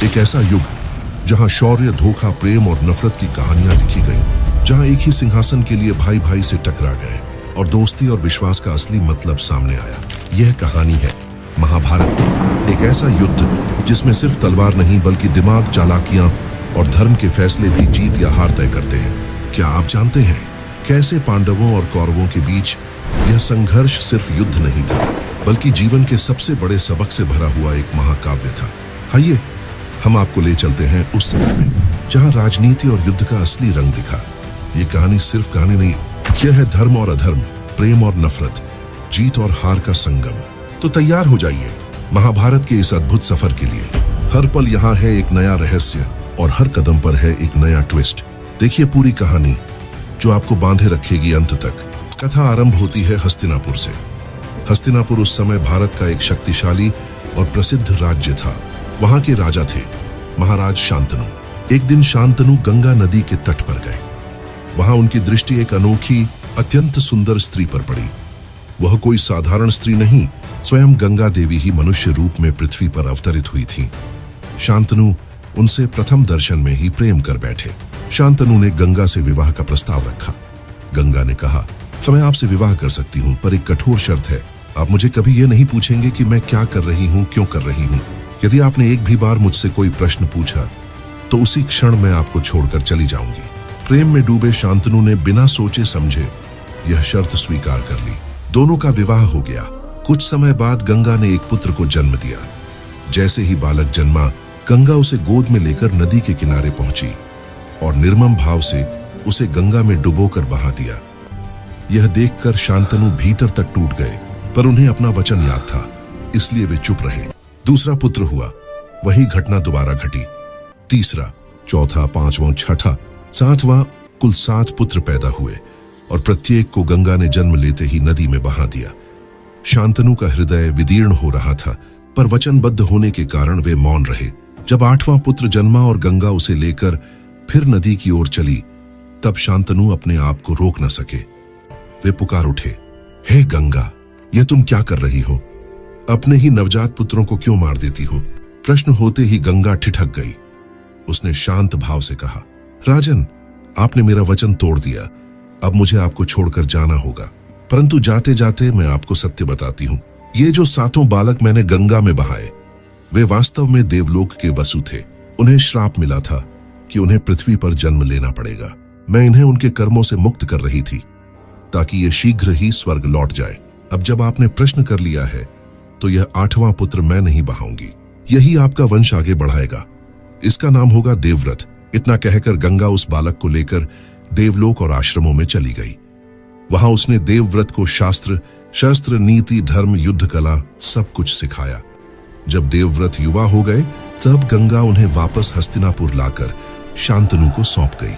एक ऐसा युग जहां शौर्य, धोखा, प्रेम और नफरत की कहानियां लिखी गई, जहां एक ही सिंहासन के लिए भाई भाई से टकरा गए और दोस्ती और विश्वास का असली मतलब सामने आया। यह कहानी है महाभारत की। एक ऐसा युद्ध जिसमें सिर्फ तलवार नहीं बल्कि दिमाग, चालाकियां और धर्म के फैसले भी जीत या हार तय करते हैं। क्या आप जानते हैं कैसे पांडवों और कौरवों के बीच यह संघर्ष सिर्फ युद्ध नहीं था बल्कि जीवन के सबसे बड़े सबक से भरा हुआ एक महाकाव्य था। आइए हम आपको ले चलते हैं उस समय में जहां राजनीति और युद्ध का असली रंग दिखा। ये कहानी सिर्फ कहानी नहीं, यह है धर्म और अधर्म, प्रेम और नफरत, जीत और हार का संगम। तो तैयार हो जाइए महाभारत के इस अद्भुत सफर के लिए। हर पल यहाँ है एक नया रहस्य और हर कदम पर है एक नया ट्विस्ट। देखिए पूरी कहानी जो आपको बांधे रखेगी अंत तक। कथा आरंभ होती है हस्तिनापुर से। हस्तिनापुर उस समय भारत का एक शक्तिशाली और प्रसिद्ध राज्य था। वहां के राजा थे महाराज शांतनु। एक दिन शांतनु गंगा नदी के तट पर गए। वहां उनकी दृष्टि एक अनोखी, अत्यंत सुंदर स्त्री पर पड़ी। वह कोई साधारण स्त्री नहीं, स्वयं गंगा देवी ही मनुष्य रूप में पृथ्वी पर अवतरित हुई थी। शांतनु उनसे प्रथम दर्शन में ही प्रेम कर बैठे। शांतनु ने गंगा से विवाह का प्रस्ताव रखा। गंगा ने कहा, मैं आपसे विवाह कर सकती हूँ, पर एक कठोर शर्त है। आप मुझे कभी ये नहीं पूछेंगे कि मैं क्या कर रही हूँ, क्यों कर रही हूँ। यदि आपने एक भी बार मुझसे कोई प्रश्न पूछा तो उसी क्षण मैं आपको छोड़कर चली जाऊंगी। प्रेम में डूबे शांतनु ने बिना सोचे समझे यह शर्त स्वीकार कर ली। दोनों का विवाह हो गया। कुछ समय बाद गंगा ने एक पुत्र को जन्म दिया। जैसे ही बालक जन्मा, गंगा उसे गोद में लेकर नदी के किनारे पहुंची और निर्मम भाव से उसे गंगा में डुबोकर बहा दिया। यह देखकर शांतनु भीतर तक टूट गए, पर उन्हें अपना वचन याद था, इसलिए वे चुप रहे। दूसरा पुत्र हुआ, वही घटना दोबारा घटी। तीसरा, चौथा, पांचवां, छठा, सातवां, कुल 7 पुत्र पैदा हुए और प्रत्येक को गंगा ने जन्म लेते ही नदी में बहा दिया। शांतनु का हृदय विदीर्ण हो रहा था, पर वचनबद्ध होने के कारण वे मौन रहे। जब 8वां पुत्र जन्मा और गंगा उसे लेकर फिर नदी की ओर चली, तब शांतनु अपने आप को रोक न सके। वे पुकार उठे, हे गंगा, यह तुम क्या कर रही हो? अपने ही नवजात पुत्रों को क्यों मार देती हो? प्रश्न होते ही गंगा ठिठक गई। उसने शांत भाव से कहा, राजन, आपने मेरा वचन तोड़ दिया। अब मुझे आपको छोड़कर जाना होगा, परंतु जाते जाते मैं आपको सत्य बताती हूँ। ये जो 7 बालक मैंने गंगा में बहाए, वे वास्तव में देवलोक के वसु थे। उन्हें श्राप मिला था कि उन्हें पृथ्वी पर जन्म लेना पड़ेगा। मैं इन्हें उनके कर्मों से मुक्त कर रही थी ताकि ये शीघ्र ही स्वर्ग लौट जाए। अब जब आपने प्रश्न कर लिया है तो यह 8वां पुत्र मैं नहीं बहाऊंगी। यही आपका वंश आगे बढ़ाएगा। इसका नाम होगा देवव्रत। इतना कहकर गंगा उस बालक को लेकर देवलोक और आश्रमों में चली गई। वहां उसने देवव्रत को शास्त्र, शस्त्र, नीति, धर्म, युद्ध कला सब कुछ सिखाया। जब देवव्रत युवा हो गए, तब गंगा उन्हें वापस हस्तिनापुर लाकर शांतनु को सौंप गई।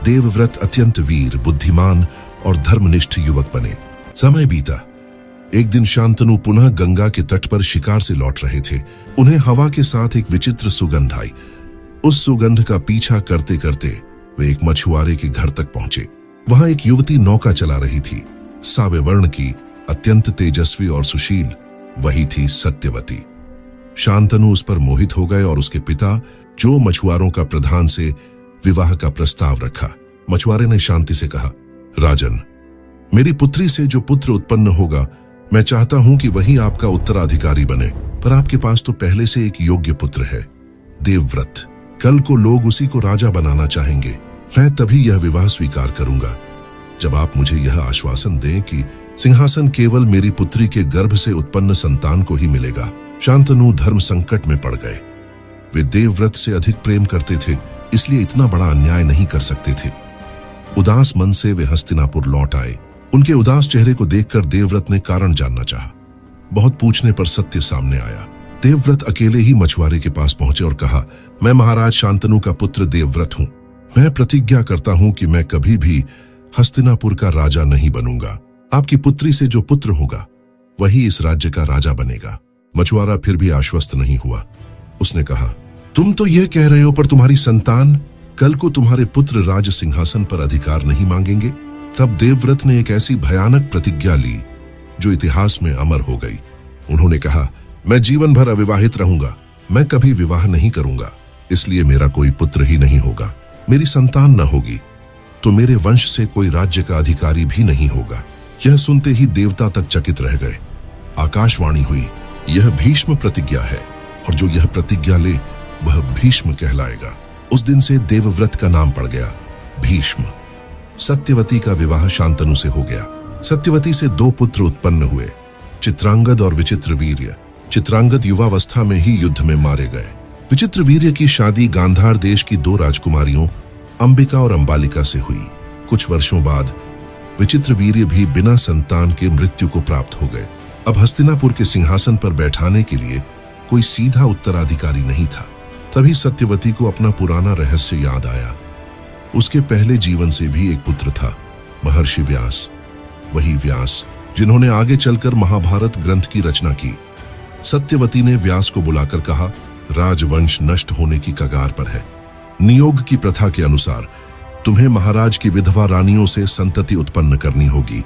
देवव्रत अत्यंत वीर, बुद्धिमान और धर्मनिष्ठ युवक बने। समय बीता। एक दिन शांतनु पुनः गंगा के तट पर शिकार से लौट रहे थे। उन्हें हवा के साथ एक विचित्र सुगंध आई। उस सुगंध का पीछा करते करते वे एक मछुआरे के घर तक पहुंचे। वहां एक युवती नौका चला रही थी, सावे वर्ण की, अत्यंत तेजस्वी और सुशील। वही थी सत्यवती। शांतनु उस पर मोहित हो गए और उसके पिता, जो मछुआरों का प्रधान, से विवाह का प्रस्ताव रखा। मछुआरे ने शांति से कहा, राजन, मेरी पुत्री से जो पुत्र उत्पन्न होगा, मैं चाहता हूं कि वही आपका उत्तराधिकारी बने, पर आपके पास तो पहले से एक योग्य पुत्र है, देवव्रत। कल को लोग उसी को राजा बनाना चाहेंगे। मैं तभी यह विवाह स्वीकार करूंगा जब आप मुझे यह आश्वासन दें कि सिंहासन केवल मेरी पुत्री के गर्भ से उत्पन्न संतान को ही मिलेगा। शांतनु धर्म संकट में पड़ गए। वे देवव्रत से अधिक प्रेम करते थे, इसलिए इतना बड़ा अन्याय नहीं कर सकते थे। उदास मन से वे हस्तिनापुर लौट आए। उनके उदास चेहरे को देखकर देवव्रत ने कारण जानना चाहा। बहुत पूछने पर सत्य सामने आया। देवव्रत अकेले ही मछुआरे के पास पहुंचे और कहा, मैं महाराज शांतनु का पुत्र देवव्रत हूं। मैं प्रतिज्ञा करता हूं कि मैं कभी भी हस्तिनापुर का राजा नहीं बनूंगा। आपकी पुत्री से जो पुत्र होगा, वही इस राज्य का राजा बनेगा। मछुआरा फिर भी आश्वस्त नहीं हुआ। उसने कहा, तुम तो यह कह रहे हो, पर तुम्हारी संतान? कल को तुम्हारे पुत्र राज सिंहासन पर अधिकार नहीं मांगेंगे। तब देवव्रत ने एक ऐसी भयानक प्रतिज्ञा ली जो इतिहास में अमर हो गई। उन्होंने कहा, मैं जीवन भर अविवाहित रहूंगा। मैं कभी विवाह नहीं करूंगा, इसलिए मेरा कोई पुत्र ही नहीं होगा। मेरी संतान न होगी तो मेरे वंश से कोई राज्य का अधिकारी भी नहीं होगा। यह सुनते ही देवता तक चकित रह गए। आकाशवाणी हुई, यह भीष्म प्रतिज्ञा है, और जो यह प्रतिज्ञा ले वह भीष्म कहलाएगा। उस दिन से देवव्रत का नाम पड़ गया भीष्म। सत्यवती का विवाह शांतनु से हो गया। सत्यवती से 2 पुत्र उत्पन्न हुए, चित्रांगद और विचित्रवीर्य। चित्रांगद युवावस्था में ही युद्ध में मारे गए। विचित्रवीर्य की शादी गांधार देश की 2 राजकुमारियों अंबिका और अंबालिका से हुई। कुछ वर्षों बाद विचित्रवीर्य भी बिना संतान के मृत्यु को प्राप्त हो गए। अब हस्तिनापुर के सिंहासन पर बैठाने के लिए कोई सीधा उत्तराधिकारी नहीं था। तभी सत्यवती को अपना पुराना रहस्य याद आया। उसके पहले जीवन से भी एक पुत्र था, महर्षि व्यास। वही व्यास जिन्होंने आगे चलकर महाभारत ग्रंथ की रचना की। सत्यवती ने व्यास को बुलाकर कहा, राजवंश नष्ट होने की कगार पर है। नियोग की प्रथा के अनुसार तुम्हें महाराज की विधवा रानियों से संतति उत्पन्न करनी होगी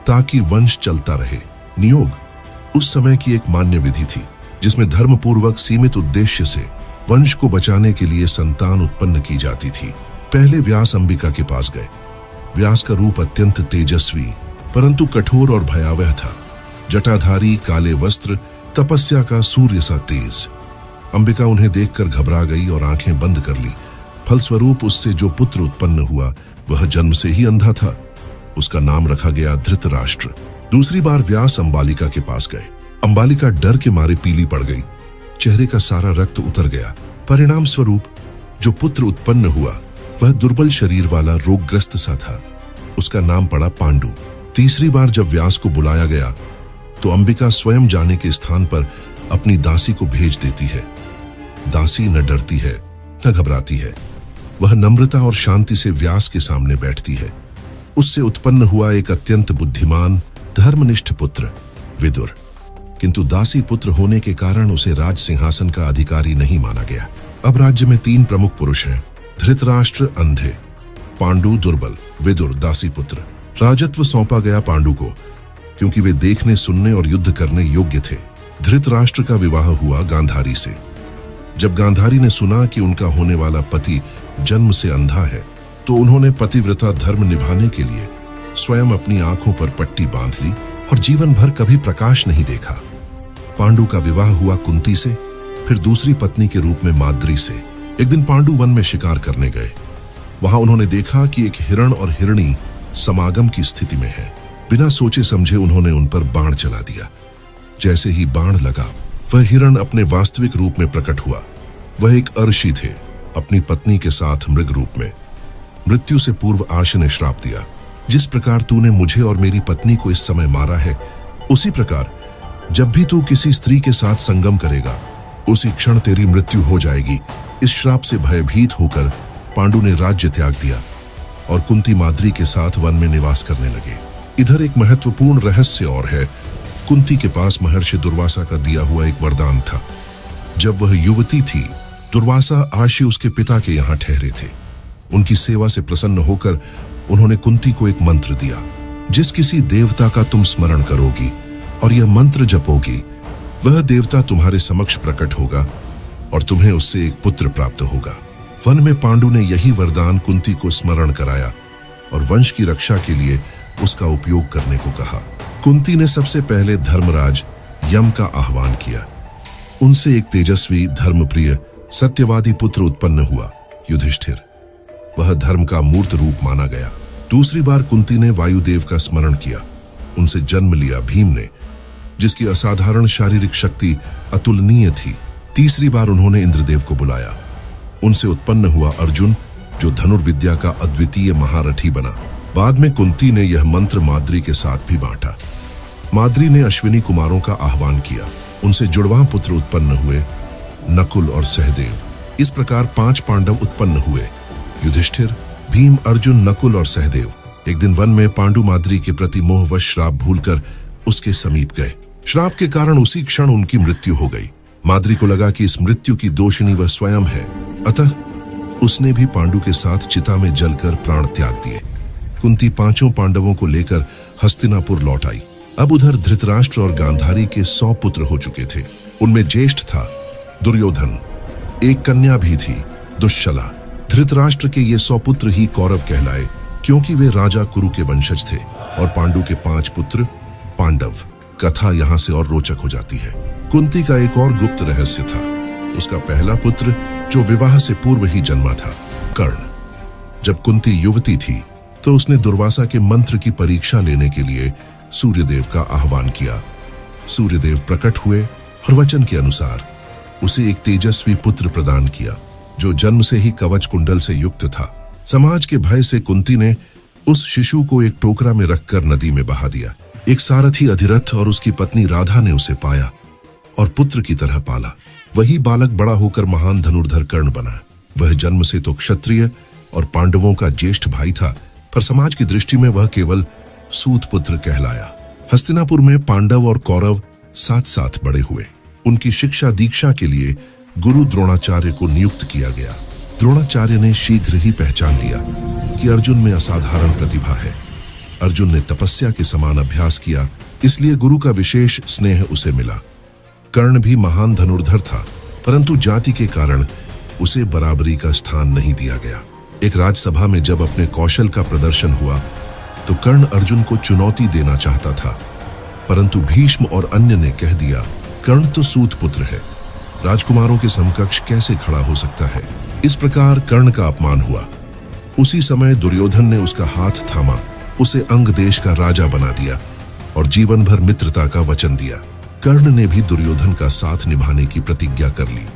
ताकि वंश चलता रहे। नियोग उस समय की एक मान्य विधि थी जिसमें धर्मपूर्वक सीमित उद्देश्य से वंश को बचाने के लिए संतान उत्पन्न की जाती थी। पहले व्यास अंबिका के पास गए। व्यास का रूप अत्यंत तेजस्वी परंतु कठोर और भयावह था। जटाधारी, काले वस्त्र, तपस्या का सूर्य सा तेज। अंबिका उन्हें देखकर घबरा गई और आंखें बंद कर ली। फलस्वरूप उससे जो पुत्र उत्पन्न हुआ वह जन्म से ही अंधा था। उसका नाम रखा गया धृतराष्ट्र। दूसरी बार व्यास अंबालिका के पास गए। अंबालिका डर के मारे पीली पड़ गई, चेहरे का सारा रक्त उतर गया। परिणाम स्वरूप जो पुत्र उत्पन्न हुआ वह दुर्बल शरीर वाला रोगग्रस्त सा था। उसका नाम पड़ा पांडु। तीसरी बार जब व्यास को बुलाया गया तो अंबिका स्वयं जाने के स्थान पर अपनी दासी को भेज देती है। दासी न डरती है न घबराती है। वह नम्रता और शांति से व्यास के सामने बैठती है। उससे उत्पन्न हुआ एक अत्यंत बुद्धिमान धर्मनिष्ठ पुत्र विदुर, किंतु दासी पुत्र होने के कारण उसे राज सिंहासन का अधिकारी नहीं माना गया। अब राज्य में 3 प्रमुख पुरुष हैं, धृतराष्ट्र अंधे, पांडु दुर्बल, विदुर दासी पुत्र। राजत्व सौंपा गया पांडु को क्योंकि वे देखने, सुनने और युद्ध करने योग्य थे। धृतराष्ट्र का विवाह हुआ गांधारी से। जब गांधारी ने सुना कि उनका होने वाला पति जन्म से अंधा है तो उन्होंने पतिव्रता धर्म निभाने के लिए स्वयं अपनी आंखों पर पट्टी बांध ली और जीवन भर कभी प्रकाश नहीं देखा। पांडु का विवाह हुआ कुंती से, फिर दूसरी पत्नी के रूप में माद्री से। एक दिन पांडु वन में शिकार करने गए। वहां उन्होंने देखा कि एक हिरण और हिरणी समागम की स्थिति में है। बिना सोचे समझे उन्होंने उन पर बाण चला दिया। जैसे ही बाण लगा वह हिरण अपने वास्तविक रूप में प्रकट हुआ। वह एक अर्षि थे, अपनी पत्नी के साथ मृग रूप में। मृत्यु से पूर्व आर्ष ने श्राप दिया, जिस प्रकार तूने मुझे और मेरी पत्नी को इस समय मारा है, उसी प्रकार जब भी तू किसी स्त्री के साथ संगम करेगा उसी क्षण तेरी मृत्यु हो जाएगी। इस श्राप से भयभीत होकर पांडु ने राज्य त्याग दिया और कुंती माद्री के साथ वन में निवास करने लगे। इधर एक महत्वपूर्ण रहस्य और है। कुंती के पास महर्षि दुर्वासा का दिया हुआ एक वरदान था। जब वह युवती थी, दुर्वासा आशी उसके पिता के यहाँ ठहरे थे। उनकी सेवा से प्रसन्न होकर उन्होंने कुंती को एक मंत्र दिया, जिस किसी देवता का तुम स्मरण करोगी और यह मंत्र जपोगी, वह देवता तुम्हारे समक्ष प्रकट होगा और तुम्हें उससे एक पुत्र प्राप्त होगा। वन में पांडु ने यही वरदान कुंती को स्मरण कराया और वंश की रक्षा के लिए उसका उपयोग करने को कहा। कुंती ने सबसे पहले धर्मराज यम का आह्वान किया। उनसे एक तेजस्वी, धर्मप्रिय, सत्यवादी पुत्र उत्पन्न हुआ, युधिष्ठिर। वह धर्म का मूर्त रूप माना गया। दूसरी बार कुंती ने वायुदेव का स्मरण किया। उनसे जन्म लिया भीम ने, जिसकी असाधारण शारीरिक शक्ति अतुलनीय थी। तीसरी बार उन्होंने इंद्रदेव को बुलाया। उनसे उत्पन्न हुआ अर्जुन, जो धनुर्विद्या का अद्वितीय महारथी बना। बाद में कुंती ने यह मंत्र माद्री के साथ भी बांटा। माद्री ने अश्विनी कुमारों का आह्वान किया। उनसे जुड़वां पुत्र उत्पन्न हुए, नकुल और सहदेव। इस प्रकार 5 पांडव उत्पन्न हुए, युधिष्ठिर, भीम, अर्जुन, नकुल और सहदेव। एक दिन वन में पांडु माद्री के प्रति मोहवश श्राप भूलकर उसके समीप गए। श्राप के कारण उसी क्षण उनकी मृत्यु हो गई। माद्री को लगा कि इस मृत्यु की दोषिणी वह स्वयं है, अतः उसने भी पांडु के साथ चिता में जलकर प्राण त्याग दिए। कुंती 5 पांडवों को लेकर हस्तिनापुर लौट आई। अब उधर धृतराष्ट्र और गांधारी के 100 पुत्र हो चुके थे। उनमें ज्येष्ठ था दुर्योधन, एक कन्या भी थी, दुश्शला। धृतराष्ट्र के ये 100 पुत्र ही कौरव कहलाए, क्योंकि वे राजा कुरु के वंशज थे। और पांडु के 5 पुत्र पांडव। कथा यहां से और रोचक हो जाती है। कुंती का एक और गुप्त रहस्य था। उसका पहला पुत्र जो विवाह से पूर्व ही जन्मा था, कर्ण। जब कुंती युवती थी तो उसने दुर्वासा के मंत्र की परीक्षा लेने के लिए सूर्यदेव का आह्वान किया। सूर्यदेव प्रकट हुए और वचन के अनुसार उसे एक तेजस्वी पुत्र प्रदान किया, जो जन्म से ही कवच कुंडल से युक्त था। समाज के भय से कुंती ने उस शिशु को एक टोकरा में रखकर नदी में बहा दिया। एक सारथी अधिरथ और उसकी पत्नी राधा ने उसे पाया और पुत्र की तरह पाला। वही बालक बड़ा होकर महान धनुर्धर कर्ण बना। वह जन्म से तो क्षत्रिय और पांडवों का ज्येष्ठ भाई था, पर समाज की दृष्टि में वह केवल सूत पुत्र कहलाया। हस्तिनापुर में पांडव और कौरव साथ साथ बड़े हुए। उनकी शिक्षा दीक्षा के लिए गुरु द्रोणाचार्य को नियुक्त किया गया। द्रोणाचार्य ने शीघ्र ही पहचान लिया कि अर्जुन में असाधारण प्रतिभा है। अर्जुन ने तपस्या के समान अभ्यास किया, इसलिए गुरु का विशेष स्नेह उसे मिला। कर्ण भी महान धनुर्धर था, परंतु जाति के कारण उसे बराबरी का स्थान नहीं दिया गया। एक राजसभा में जब अपने कौशल का प्रदर्शन हुआ तो कर्ण अर्जुन को चुनौती देना चाहता था, परंतु भीष्म और अन्य ने कह दिया, कर्ण तो सूत पुत्र है, राजकुमारों के समकक्ष कैसे खड़ा हो सकता है। इस प्रकार कर्ण का अपमान हुआ। उसी समय दुर्योधन ने उसका हाथ थामा, उसे अंग देश का राजा बना दिया और जीवन भर मित्रता का वचन दिया। कर्ण ने भी दुर्योधन का साथ निभाने की प्रतिज्ञा कर ली,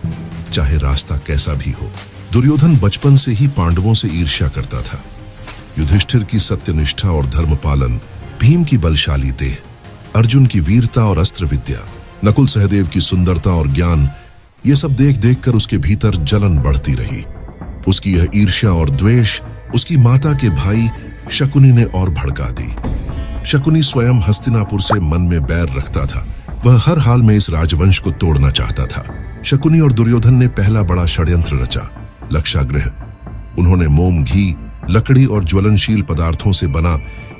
चाहे रास्ता कैसा भी हो। दुर्योधन बचपन से ही पांडवों से ईर्ष्या करता था। युधिष्ठिर की सत्यनिष्ठा और धर्म पालन, भीम की बलशाली देह, अर्जुन की वीरता और अस्त्र विद्या, नकुल सहदेव की सुंदरता और ज्ञान, ये सब देख देख कर उसके भीतर जलन बढ़ती रही। उसकी यह ईर्ष्या और द्वेष उसकी माता के भाई शकुनी ने और भड़का दी। शकुनी स्वयं हस्तिनापुर से मन में बैर रखता था। वह हर हाल में इस राजवंश को तोड़ना चाहता था। शकुनी और दुर्योधन ने पहला बड़ा षड्यंत्र रचा, लक्षागृह। उन्होंने मोम, घी, लकड़ी और ज्वलनशील पदार्थों से बना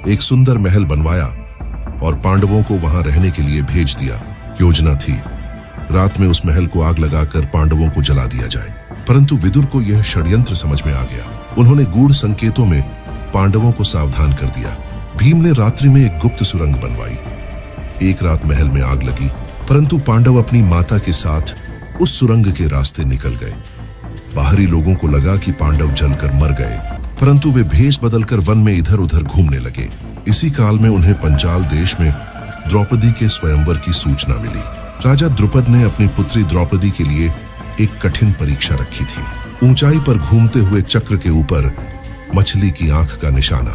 एक सुंदर महल बनवाया और पांडवों को वहां रहने के लिए भेज दिया। योजना थी, रात में उस महल को आग लगाकर पांडवों को जला दिया जाए, परंतु विदुर को यह षड्यंत्र समझ में आ गया। उन्होंने गूढ़ संकेतों में पांडवों को सावधान कर दिया। भीम ने रात्रि में एक गुप्त सुरंग बनवाई। एक रात महल में आग लगी, परंतु पांडव अपनी माता के साथ उस सुरंग के रास्ते निकल गए। बाहरी लोगों को लगा कि पांडव जलकर मर गए, परंतु वे भेष बदलकर वन में इधर उधर घूमने लगे। इसी काल में उन्हें पंचाल देश में द्रौपदी के स्वयंवर की सूचना मिली। राजा द्रुपद ने अपनी पुत्री द्रौपदी के लिए एक कठिन परीक्षा रखी थी। ऊंचाई पर घूमते हुए चक्र के ऊपर मछली की आंख का निशाना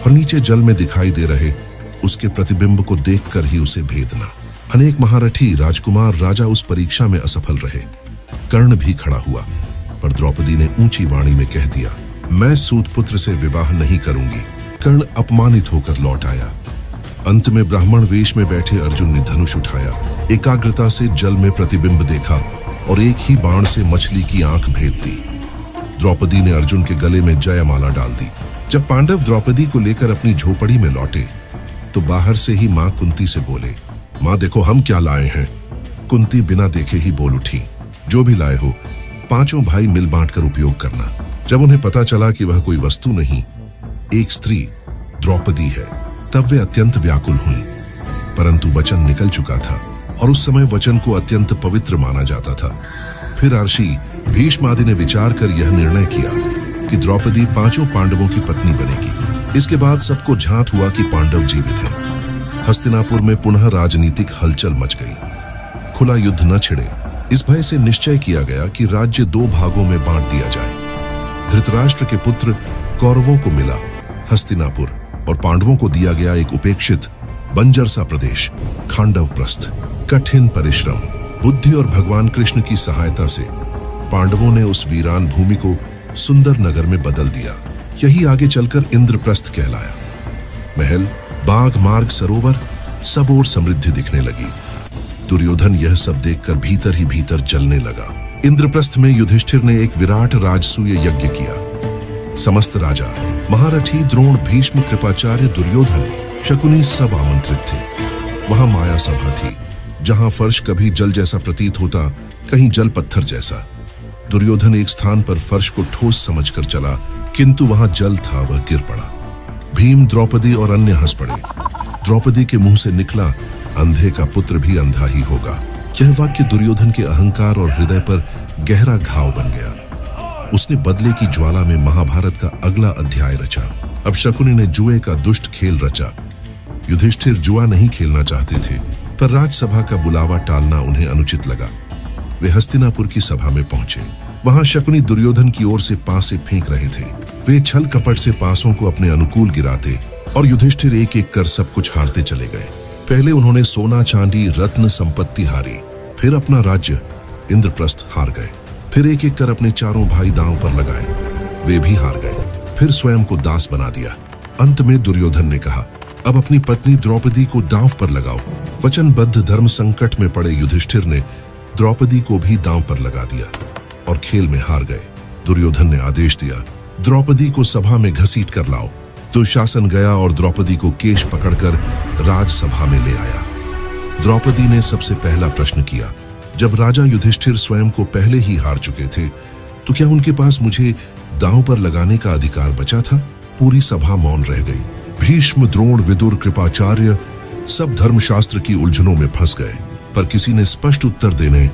और नीचे जल में दिखाई दे रहे उसके प्रतिबिंब को देखकर ही उसे भेदना। अनेक महारथी राजकुमार राजा उस परीक्षा में असफल रहे। कर्ण भी खड़ा हुआ, पर द्रौपदी ने ऊंची वाणी में कह दिया, मैं सूतपुत्र से विवाह नहीं करूंगी। कर्ण अपमानित होकर लौट आया। अंत में ब्राह्मण वेश में बैठे अर्जुन ने धनुष उठाया, एकाग्रता से जल में प्रतिबिंब देखा और एक ही बाण से मछली की आंख भेद दी। द्रौपदी ने अर्जुन के गले में जयमाला डाल दी। जब पांडव द्रौपदी को लेकर अपनी झोपड़ी में लौटे तो बाहर से ही मां कुंती से बोले, मां देखो हम क्या लाए हैं। कुंती बिना देखे ही बोल उठी, जो भी लाए हो 5 भाई मिल बांट कर उपयोग करना। जब उन्हें पता चला कि वह कोई वस्तु नहीं, एक स्त्री द्रौपदी है, तब वे अत्यंत व्याकुल हुई। परंतु वचन निकल चुका था और उस समय वचन को अत्यंत पवित्र माना जाता था। फिर ऋषि भीष्म आदि ने विचार कर यह निर्णय किया कि द्रौपदी 5 पांडवों की पत्नी बनेगी। इसके बाद सबको झांत हुआ कि पांडव जीवित हैं। हस्तिनापुर में पुनः राजनीतिक हलचल मच गई। खुला युद्ध न छिड़े, इस भय से निश्चय किया गया कि राज्य 2 भागों में बांट दिया जाए। धृतराष्ट्र के पुत्र कौरवों को मिला हस्तिनापुर और पांडवों को दिया गया एक उपेक्षित बंजर सा प्रदेश खांडवप्रस्थ। कठिन परिश्रम, बुद्धि और भगवान कृष्ण की सहायता से पांडवों ने उस वीरान भूमि को सुंदर नगर में बदल दिया। यही आगे चलकर इंद्रप्रस्थ कहलाया। महल, बाग, मार्ग, सरोवर, सब ओर समृद्धि दिखने लगी। दुर्योधन यह सब देखकर भीतर ही भीतर जलने लगा। इंद्रप्रस्थ में युधिष्ठिर ने एक विराट राजसूय यज्ञ किया। समस्त राजा, महारथी, द्रोण, भीष्म, कृपाचार्य, दुर्योधन, शकुनी सब आमंत्रित थे। वहां माया सभा थी, जहां फर्श कभी जल जैसा प्रतीत होता कहीं जल पत्थर जैसा। दुर्योधन एक स्थान पर फर्श को ठोस समझकर चला, किंतु वहां जल था, वह गिर पड़ा। भीम, द्रौपदी और अन्य हंस पड़े। द्रौपदी के मुंह से निकला, अंधे का पुत्र भी अंधा ही होगा। यह वाक्य दुर्योधन के अहंकार और हृदय पर गहरा घाव बन गया। उसने बदले की ज्वाला में महाभारत का अगला अध्याय रचा। अब शकुनी ने जुए का दुष्ट खेल रचा। युधिष्ठिर जुआ नहीं खेलना चाहते थे, पर राजसभा का बुलावा टालना उन्हें अनुचित लगा। वे हस्तिनापुर की सभा में पहुंचे। वहां शकुनी दुर्योधन की ओर से पासे फेंक रहे थे। वे छल कपट से पासों को अपने अनुकूल गिराते और युधिष्ठिर एक एक कर सब कुछ हारते चले गए। पहले उन्होंने सोना, चांदी, रत्न संपत्ति हारी, फिर अपना राज्य इंद्रप्रस्थ हार गए। फिर एक एक कर अपने चारों भाई दांव पर लगाए, वे भी हार गए। फिर स्वयं को दास बना दिया। अंत में दुर्योधन ने कहा, अब अपनी पत्नी द्रौपदी को दांव पर लगाओ। वचनबद्ध धर्म संकट में पड़े युधिष्ठिर ने द्रौपदी को भी दांव पर लगा दिया और खेल में हार गए। दुर्योधन ने आदेश दिया, द्रौपदी को सभा में घसीट कर लाओ। दुशासन गया और द्रौपदी को केश पकड़कर राजसभा में ले आया। द्रौपदी ने सबसे पहला प्रश्न किया, जब राजा युधिष्ठिर स्वयं को पहले ही हार चुके थे, तो क्या उनके पास मुझे दांव पर लगाने का अधिकार बचा था? पूरी सभा मौन रह गई। भीष्म, द्रोण, विदुर, कृपाचार्य सब धर्मशास्त्र की उलझनों में फंस गए, पर किसी ने स्पष्ट उत्तर देने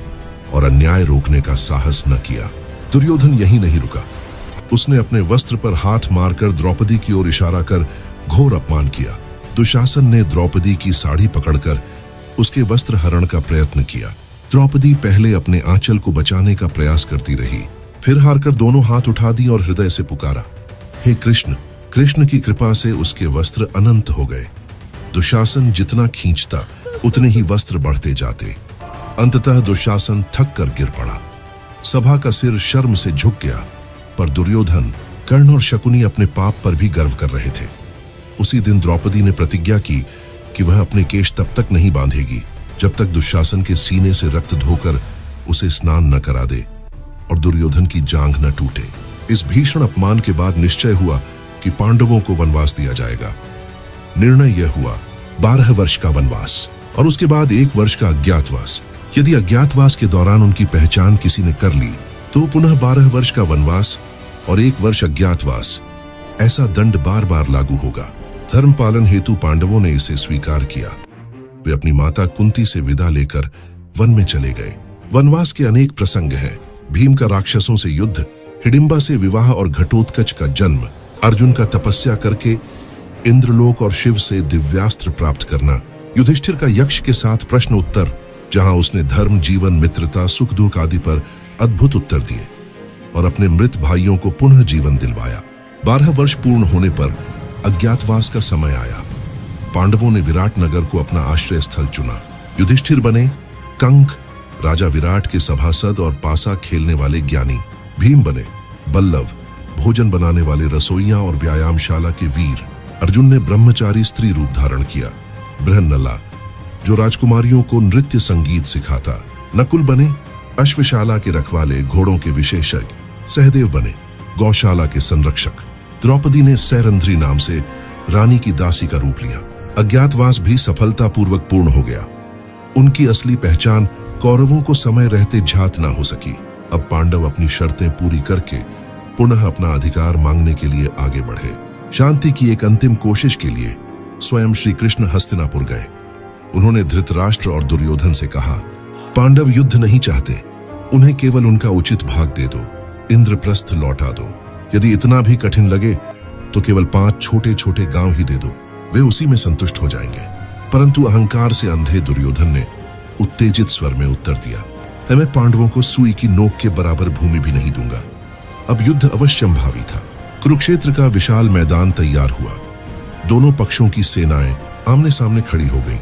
और अन्याय रोकने का साहस न किया। दुर्योधन यहीं नहीं रुका। उसने अपने वस्त्र पर हाथ मारकर द्रौपदी की ओर इशारा कर घोर अपमान किया। दुशासन ने द्रौपदी की साड़ी पकड़कर उसके वस्त्र हरण का प्रयत्न किया। द्रौपदी पहले अपने आंचल को बचाने का प्रयास करती रही, फिर हारकर दोनों हाथ उठा दी और हृदय से पुकारा, हे कृष्ण। कृष्ण की कृपा से उसके वस्त्र अनंत हो गए। दुशासन जितना खींचता उतने ही वस्त्र बढ़ते जाते। अंततः दुशासन थक कर गिर पड़ा। सभा का सिर शर्म से झुक गया, पर दुर्योधन, कर्ण और शकुनी अपने पाप पर भी गर्व कर रहे थे। उसी दिन द्रौपदी ने प्रतिज्ञा की कि वह अपने केश तब तक नहीं बांधेगी जब तक दुशासन के सीने से रक्त धोकर उसे स्नान न करा दे और दुर्योधन की जांघ न टूटे। इस भीषण अपमान के बाद निश्चय हुआ कि पांडवों को वनवास दिया जाएगा। निर्णय यह हुआ 12 वर्ष का वनवास और उसके बाद 1 वर्ष का अज्ञातवास। यदि अज्ञातवास के दौरान उनकी पहचान किसी ने कर ली तो पुनः 12 वर्ष का वनवास और 1 वर्ष अज्ञातवास। ऐसा दंड बार बार लागू होगा। धर्म पालन हेतु पांडवों ने इसे स्वीकार किया। वे अपनी माता कुंती से विदा लेकर वन में चले गए। वनवास के अनेक प्रसंग हैं। भीम का राक्षसों से युद्ध, हिडिंबा से विवाह और घटोत्कच का जन्म, अर्जुन का तपस्या करके इंद्रलोक और शिव से दिव्यास्त्र प्राप्त करना, युधिष्ठिर का यक्ष के साथ प्रश्न उत्तर, जहां उसने धर्म, जीवन, मित्रता, सुख दुख आदि पर अद्भुत उत्तर दिए और अपने मृत भाइयों को पुनः जीवन दिलवाया। 12 वर्ष पूर्ण होने पर अज्ञातवास का समय आया। पांडवों ने विराट नगर को अपना आश्रय स्थल चुना। युधिष्ठिर बने कंक, राजा विराट के सभासद और पासा खेलने वाले ज्ञानी। भीम बने बल्लभ, भोजन बनाने वाले रसोइया और व्यायामशाला के वीर। अर्जुन ने ब्रह्मचारी स्त्री रूप धारण किया। बृहन्नला, जो राजकुमारियों को नृत्य संगीत सिखाता। नकुल बने अश्वशाला के रखवाले, घोड़ों के विशेषज्ञ। सहदेव बने गौशाला के संरक्षक। द्रौपदी ने सैरंध्री नाम से रानी की दासी का रूप लिया। अज्ञातवास भी सफलतापूर्वक पूर्ण हो गया। उनकी असली पहचान कौरवों को समय रहते झात ना हो सकी। अब पांडव अपनी शर्तें पूरी करके पुनः अपना अधिकार मांगने के लिए आगे बढ़े। शांति की एक अंतिम कोशिश के लिए स्वयं श्री कृष्ण हस्तिनापुर गए। उन्होंने धृतराष्ट्र और दुर्योधन से कहा, पांडव युद्ध नहीं चाहते, उन्हें केवल उनका उचित भाग दे दो, इंद्रप्रस्थ लौटा दो। यदि इतना भी कठिन लगे तो केवल 5 छोटे छोटे गांव ही दे दो, वे उसी में संतुष्ट हो जाएंगे। परंतु अहंकार से अंधे दुर्योधन ने उत्तेजित स्वर में उत्तर दिया, मैं पांडवों को सुई की नोक के बराबर भूमि भी नहीं दूंगा। अब युद्ध अवश्यंभावी था। कुरुक्षेत्र का विशाल मैदान तैयार हुआ। दोनों पक्षों की सेनाएं आमने सामने खड़ी हो गईं।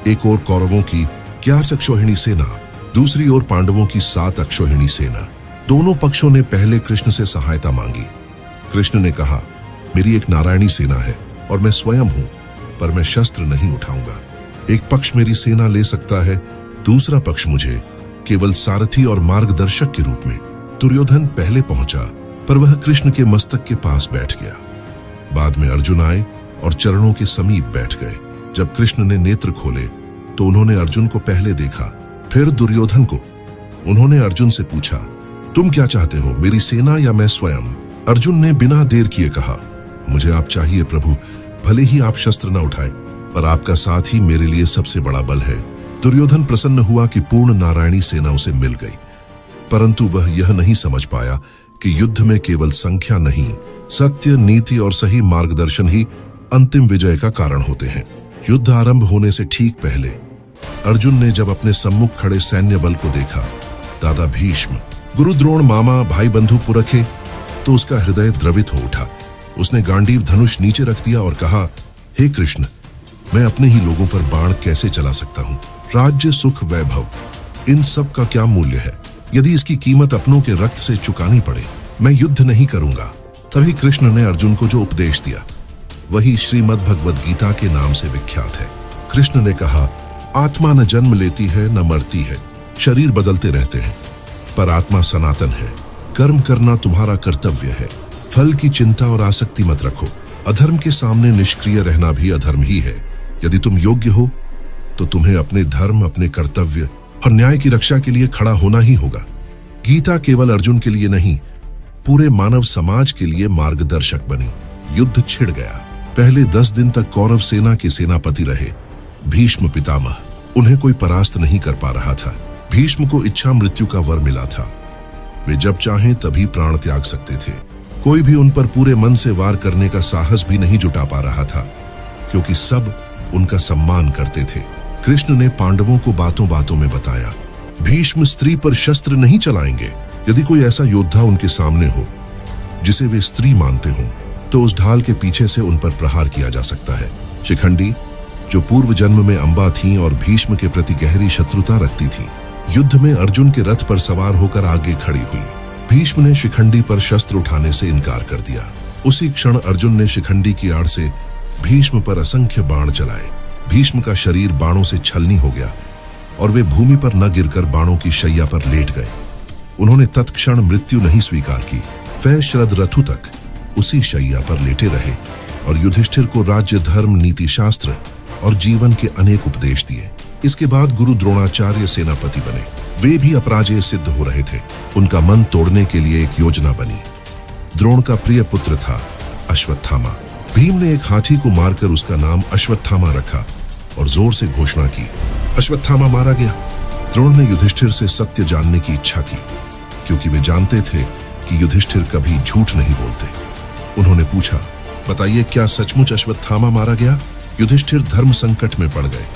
एक ओर कौरवों की 11 अक्षौहिणी सेना, दूसरी ओर पांडवों की 7 अक्षौहिणी सेना। दोनों पक्षों ने पहले कृष्ण से सहायता मांगी। कृष्ण ने कहा, मेरी एक नारायणी सेना है और मैं स्वयं हूं, पर मैं शस्त्र नहीं उठाऊंगा। एक पक्ष मेरी सेना ले सकता है, दूसरा पक्ष मुझे केवल सारथी और मार्गदर्शक के रूप में। दुर्योधन पहले पहुंचा, पर वह कृष्ण के मस्तक के पास बैठ गया। बाद में अर्जुन आए और चरणों के समीप बैठ गए। जब कृष्ण ने नेत्र खोले तो उन्होंने अर्जुन को पहले देखा, फिर दुर्योधन को। उन्होंने अर्जुन से पूछा, तुम क्या चाहते हो, मेरी सेना या मैं स्वयं? अर्जुन ने बिना देर किए कहा, मुझे आप चाहिए प्रभु, भले ही आप शस्त्र न उठाए, पर आपका साथ ही मेरे लिए सबसे बड़ा बल है। दुर्योधन प्रसन्न हुआ कि पूर्ण नारायणी सेना उसे मिल गई, परंतु वह यह नहीं समझ पाया कि युद्ध में केवल संख्या नहीं, सत्य, नीति और सही मार्गदर्शन ही अंतिम विजय का कारण होते हैं। युद्ध आरंभ होने से ठीक पहले अर्जुन ने जब अपने सम्मुख खड़े सैन्य बल को देखा, दादा भीष्म, गुरु द्रोण, मामा, भाई बंधु पुरखे, तो उसका हृदय द्रवित हो उठा। उसने गांडीव धनुष नीचे रख दिया और कहा, हे कृष्ण, मैं अपने ही लोगों पर बाण कैसे चला सकता हूँ? राज्य, सुख, वैभव, इन सब का क्या मूल्य है? यदि इसकी कीमत अपनों के रक्त से चुकानी पड़े, मैं युद्ध नहीं करूंगा। तभी कृष्ण ने अर्जुन को जो उपदेश दिया वही श्रीमद् भगवद गीता के नाम से विख्यात है। कृष्ण ने कहा, आत्मा न जन्म लेती है न मरती है, शरीर बदलते रहते हैं, पर आत्मा सनातन है। कर्म करना तुम्हारा कर्तव्य है, फल की चिंता और आसक्ति मत रखो। अधर्म के सामने निष्क्रिय रहना भी अधर्म ही है। यदि तुम योग्य हो तो तुम्हें अपने धर्म, अपने कर्तव्य और न्याय की रक्षा के लिए खड़ा होना ही होगा। गीता केवल अर्जुन के लिए नहीं, पूरे मानव समाज के लिए मार्गदर्शक बनी। युद्ध छिड़ गया। पहले 10 दिन तक कौरव सेना के सेनापति रहे भीष्म पितामह। उन्हें कोई परास्त नहीं कर पा रहा था। भीष्म को इच्छा मृत्यु का वर मिला था। वे जब चाहें तभी प्राण त्याग सकते थे। कोई भी उन पर पूरे मन से वार करने का साहस भी नहीं जुटा पा रहा था, क्योंकि सब उनका सम्मान करते थे। कृष्ण ने पांडवों को बातों बातों में बताया, भीष्म स्त्री पर शस्त्र नहीं चलाएंगे। यदि कोई ऐसा योद्धा उनके सामने हो जिसे वे स्त्री मानते हों, तो उस ढाल के पीछे से उन पर प्रहार किया जा सकता है। शिखंडी, जो पूर्व जन्म में अंबा थीं और भीष्म के प्रति गहरी शत्रुता रखती थीं, युद्ध में अर्जुन के रथ पर सवार होकर आगे खड़ी हुई। भीष्म ने शिखंडी पर शस्त्र उठाने से इनकार कर दिया। उसी क्षण अर्जुन ने शिखंडी की आड़ से भीष्म पर असंख्य बाण चलाए। भीष्म का शरीर बाणों से छलनी हो गया और वे भूमि पर न गिरकर बाणों की शैया पर लेट गए। उन्होंने तत्क्षण मृत्यु नहीं स्वीकार की। वह शरद ऋतु तक उसी शैया पर लेटे रहे और युधिष्ठिर को राज्य, धर्म, नीति शास्त्र और जीवन के अनेक उपदेश दिए। इसके बाद गुरु द्रोणाचार्य सेनापति बने। वे भी अपराजय सिद्ध हो रहे थे। उनका मन तोड़ने के लिए एक योजना बनी। द्रोण का प्रिय पुत्र था अश्वत्थामा। भीम ने एक हाथी को मारकर उसका नाम अश्वत्थामा रखा और जोर से घोषणा की, अश्वत्थामा मारा गया। द्रोण ने युधिष्ठिर से सत्य जानने की इच्छा की, क्योंकि वे जानते थे कि युधिष्ठिर कभी झूठ नहीं बोलते। उन्होंने पूछा, बताइए, क्या सचमुच अश्वत्थामा मारा गया? युधिष्ठिर धर्म संकट में पड़ गए।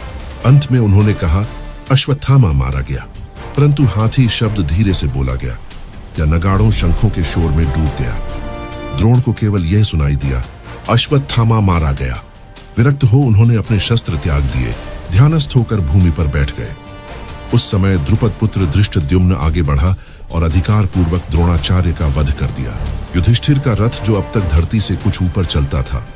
अंत में उन्होंने कहा, अश्वत्थामा मारा गया। परंतु हाथी शब्द धीरे से बोला गया या नगाड़ों, शंखों के शोर में डूब गया। द्रोण को केवल यह सुनाई दिया, अश्वत्थामा मारा गया। विरक्त हो उन्होंने अपने शस्त्र त्याग दिए, ध्यानस्थ होकर भूमि पर बैठ गए। उस समय द्रुपद पुत्र धृष्टद्युम्न आगे बढ़ा और अधिकार पूर्वक द्रोणाचार्य का वध कर दिया। युधिष्ठिर का रथ, जो अब तक धरती से कुछ ऊपर चलता था,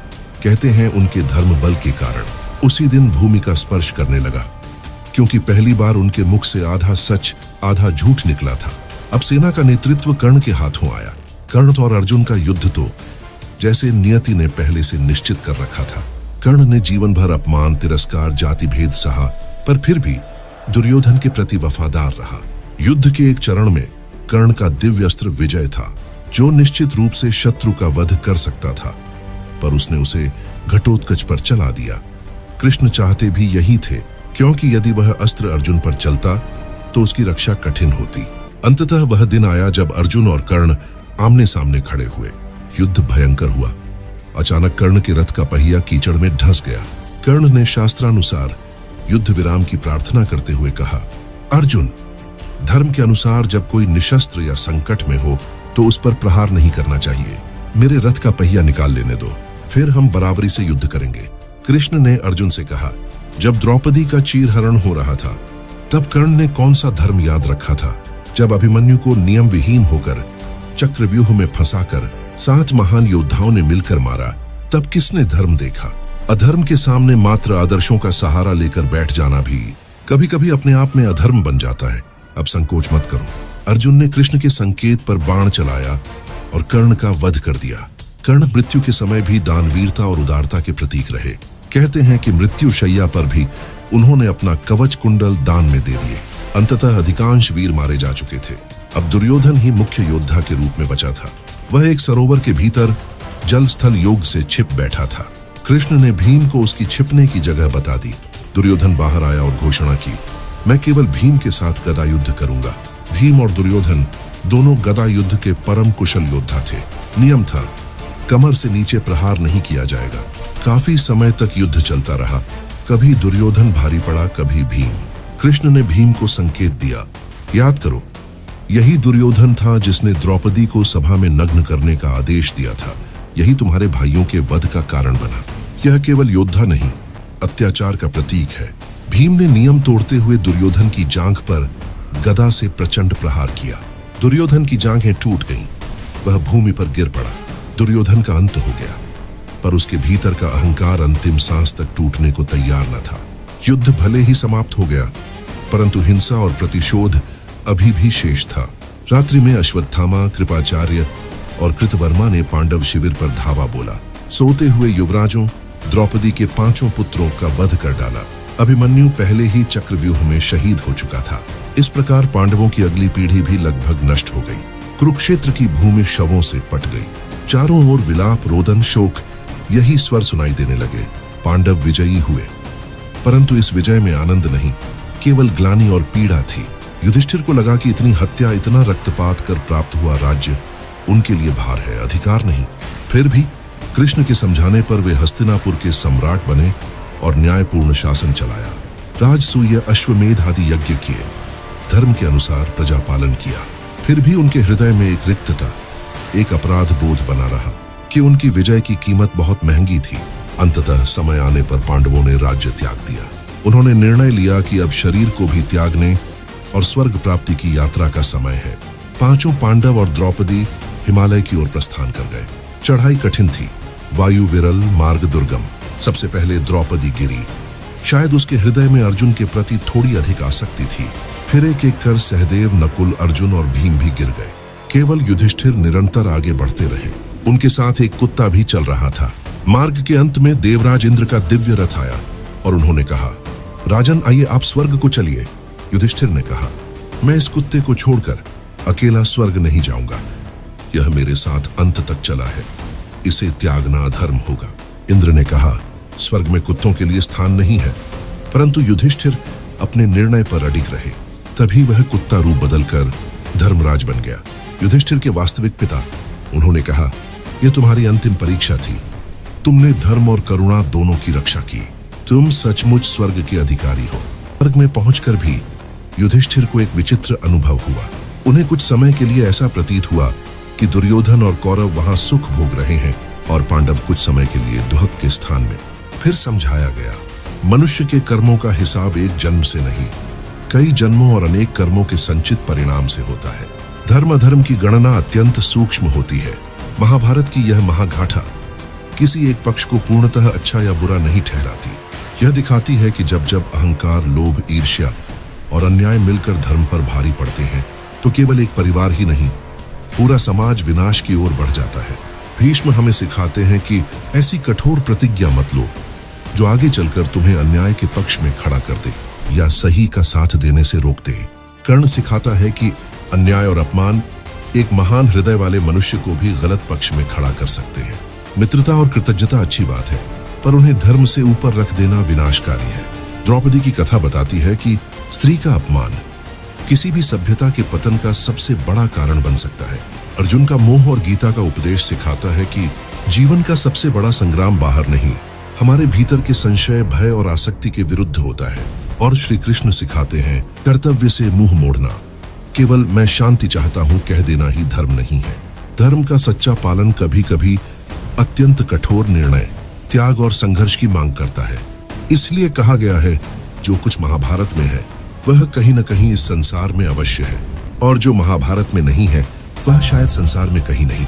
कहते हैं उनके धर्म बल के कारण उसी दिन भूमि का स्पर्श करने लगा, क्योंकि पहली बार उनके मुख से आधा सच आधा झूठ निकला था। अब सेना का नेतृत्व कर्ण के हाथों आया। कर्ण और अर्जुन का युद्ध तो जैसे नियति ने पहले से निश्चित कर रखा था। कर्ण ने जीवन भर अपमान, तिरस्कार, जाति भेद सहा, पर फिर भी दुर्योधन के प्रति वफादार रहा। युद्ध के एक चरण में कर्ण का दिव्य अस्त्र विजय था, जो निश्चित रूप से शत्रु का वध कर सकता था, पर उसने उसे घटोत्कच पर चला दिया। कृष्ण चाहते भी यही थे, क्योंकि यदि वह अस्त्र अर्जुन पर चलता तो उसकी रक्षा कठिन होती। अंततः वह दिन आया जब अर्जुन और कर्ण आमने सामने खड़े हुए। युद्ध भयंकर हुआ। अचानक कर्ण के रथ का पहिया कीचड़ में धंस गया। कर्ण ने शास्त्रानुसार युद्ध विराम की प्रार्थना करते हुए कहा, अर्जुन, धर्म के अनुसार जब कोई निशस्त्र या संकट में हो तो उस पर प्रहार नहीं करना चाहिए। मेरे रथ का पहिया निकाल लेने दो, फिर हम बराबरी से युद्ध करेंगे। कृष्ण ने अर्जुन से कहा, जब द्रौपदी का चीरहरण हो रहा था तब कर्ण ने कौन सा धर्म याद रखा था? जब अभिमन्यु को नियम विहीन होकर चक्रव्यूह में फंसाकर 7 महान योद्धाओं ने मिलकर मारा, तब किसने धर्म देखा? अधर्म के सामने मात्र आदर्शों का सहारा लेकर बैठ जाना भी कभी कभी अपने आप में अधर्म बन जाता है। अब संकोच मत करो। अर्जुन ने कृष्ण के संकेत पर बाण चलाया और कर्ण का वध कर दिया। कर्ण मृत्यु के समय भी दानवीरता और उदारता के प्रतीक रहे। कहते हैं कि मृत्यु शैया पर भी उन्होंने अपना कवच कुंडल दान में दे दिए। अंततः अधिकांश वीर मारे जा चुके थे। अब दुर्योधन ही मुख्य योद्धा के रूप में बचा था। वह एक सरोवर के भीतर जल स्थल योग से छिप बैठा था। कृष्ण ने भीम को उसकी छिपने की जगह बता दी। दुर्योधन बाहर आया और घोषणा की, मैं केवल भीम के साथ गदा युद्ध करूंगा। भीम और दुर्योधन दोनों गदा युद्ध के परम कुशल योद्धा थे। नियम था, कमर से नीचे प्रहार नहीं किया जाएगा। काफी समय तक युद्ध चलता रहा। कभी दुर्योधन भारी पड़ा, कभी भीम। कृष्ण ने भीम को संकेत दिया, याद करो, यही दुर्योधन था जिसने द्रौपदी को सभा में नग्न करने का आदेश दिया था। यही तुम्हारे भाइयों के वध का कारण बना। यह केवल योद्धा नहीं, अत्याचार का प्रतीक है। भीम ने नियम तोड़ते हुए दुर्योधन की जांघ पर गदा से प्रचंड प्रहार किया। दुर्योधन की जांघें टूट गईं। वह भूमि पर गिर पड़ा। दुर्योधन का अंत हो गया, पर उसके भीतर का अहंकार अंतिम सांस तक टूटने को तैयार न था। युद्ध भले ही समाप्त हो गया, परंतु हिंसा और प्रतिशोध अभी भी शेष था। रात्रि में अश्वत्थामा, कृपाचार्य और कृतवर्मा ने पांडव शिविर पर धावा बोला। सोते हुए युवराजों, द्रौपदी के 5 पुत्रों का वध कर डाला। अभिमन्यु पहले ही चक्रव्यूह में शहीद हो चुका था। इस प्रकार पांडवों की अगली पीढ़ी भी लगभग नष्ट हो गई। कुरुक्षेत्र की भूमि शवों से पट गई। चारों ओर विलाप, रोदन, शोक, यही स्वर सुनाई देने लगे। पांडव विजयी हुए, परंतु इस विजय में आनंद नहीं, केवल ग्लानि और पीड़ा थी। युधिष्ठिर को लगा कि इतनी हत्या, इतना रक्तपात कर प्राप्त हुआ राज्य उनके लिए भार है, अधिकार नहीं। फिर भी कृष्ण के समझाने पर वे हस्तिनापुर के सम्राट बने और न्यायपूर्ण शासन चलाया। राजसूय, अश्वमेध आदि यज्ञ किए, धर्म के अनुसार प्रजा पालन किया। फिर भी उनके हृदय में एक रिक्तता, एक अपराध बोध बना रहा कि उनकी विजय की कीमत बहुत महंगी थी। अंततः समय आने पर पांडवों ने राज्य त्याग दिया। उन्होंने निर्णय लिया कि अब शरीर को भी त्यागने और स्वर्ग प्राप्ति की यात्रा का समय है। 5 पांडव और द्रौपदी हिमालय की ओर प्रस्थान कर गए। चढ़ाई कठिन थी, वायु विरल, मार्ग दुर्गम। सबसे पहले द्रौपदी गिरी। शायद उसके हृदय में अर्जुन के प्रति थोड़ी अधिक आसक्ति थी। फिर एक एक कर सहदेव, नकुल, अर्जुन और भीम भी गिर गए। केवल युधिष्ठिर निरंतर आगे बढ़ते रहे। उनके साथ एक कुत्ता भी चल रहा था। मार्ग के अंत में देवराज इंद्र का दिव्य रथ आया और उन्होंने कहा, राजन आइए, आप स्वर्ग को चलिए। युधिष्ठिर ने कहा, मैं इस कुत्ते को छोड़कर अकेला स्वर्ग नहीं जाऊंगा। यह मेरे साथ अंत तक चला है, इसे त्यागना अधर्म होगा। इंद्र ने कहा, स्वर्ग में कुत्तों के लिए स्थान नहीं है। परंतु युधिष्ठिर अपने निर्णय पर अडिग रहे। तभी वह कुत्ता रूप बदलकर धर्मराज बन गया, युधिष्ठिर के वास्तविक पिता। उन्होंने कहा, यह तुम्हारी अंतिम परीक्षा थी। तुमने धर्म और करुणा दोनों की रक्षा की। तुम सचमुच स्वर्ग के अधिकारी हो। स्वर्ग में पहुंचकर भी युधिष्ठिर को एक विचित्र अनुभव हुआ। उन्हें कुछ समय के लिए ऐसा प्रतीत हुआ कि दुर्योधन और कौरव वहां सुख भोग रहे हैं और पांडव कुछ समय के लिए दुहक के स्थान में। फिर समझाया गया, मनुष्य के कर्मों का हिसाब एक जन्म से नहीं, कई जन्मों और अनेक कर्मों के संचित परिणाम से होता है। धर्म अधर्म की गणना अत्यंत सूक्ष्म होती है। महाभारत की यह महागाथा किसी एक पक्ष को पूर्णतः अच्छा या बुरा नहीं ठहराती। यह दिखाती है कि जब जब अहंकार, लोभ, ईर्ष्या और अन्याय मिलकर धर्म पर भारी पड़ते हैं तो केवल एक परिवार ही नहीं, पूरा समाज विनाश की ओर बढ़ जाता है। भीष्म हमें सिखाते हैं कि ऐसी कठोर प्रतिज्ञा मत लो जो आगे चलकर तुम्हें अन्याय के पक्ष में खड़ा कर दे या सही का साथ देने से रोक दे। कर्ण सिखाता है कि अन्याय और अपमान एक महान हृदय वाले मनुष्य को भी गलत पक्ष में खड़ा कर सकते हैं। मित्रता और कृतज्ञता अच्छी बात है, पर उन्हें धर्म से ऊपर रख देना विनाशकारी है। द्रौपदी की कथा बताती है कि स्त्री का अपमान किसी भी सभ्यता के पतन का सबसे बड़ा कारण बन सकता है। अर्जुन का मोह और गीता का उपदेश सिखाता है कि जीवन का सबसे बड़ा संग्राम बाहर नहीं, हमारे भीतर के संशय, भय और आसक्ति के विरुद्ध होता है। और श्री कृष्ण सिखाते हैं, कर्तव्य से मुंह मोड़ना, केवल मैं शांति चाहता हूं कह देना ही धर्म नहीं है। धर्म का सच्चा पालन कभी कभी अत्यंत कठोर निर्णय, त्याग और संघर्ष की मांग करता है। इसलिए कहा गया है, जो कुछ महाभारत में है वह कहीं न कहीं इस संसार में अवश्य है, और जो महाभारत में नहीं है वह शायद संसार में कहीं नहीं।